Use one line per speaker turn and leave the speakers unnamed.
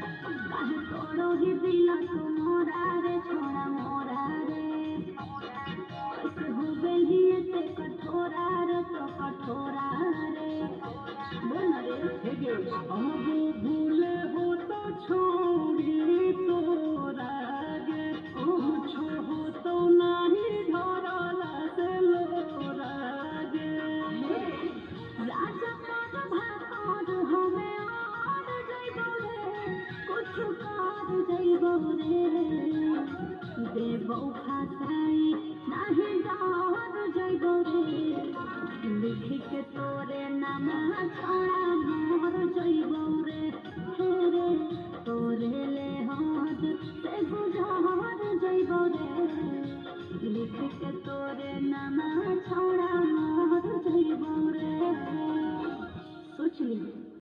तोड़ो ही दिला तो मोरा रे छोड़ा मोरा रे कैसे हो गई ते कठोरा रे तो कठोरा रे बोल रे
हेगे अब भूले हो तो छोड़ी तोरा गे कुछ हो तो नहीं धरला से लोरा गे
राजा पर भाकर हमें और जइबो रे कुछ कर जइबो रे देबो फसाई नहीं डर जइबो रे लिख के तोरे नाम छोड़ा मोर जइबो रे हे रे तोरे ले हाथ से गुजार जइबो रे लिख के तोरे नाम छोड़ा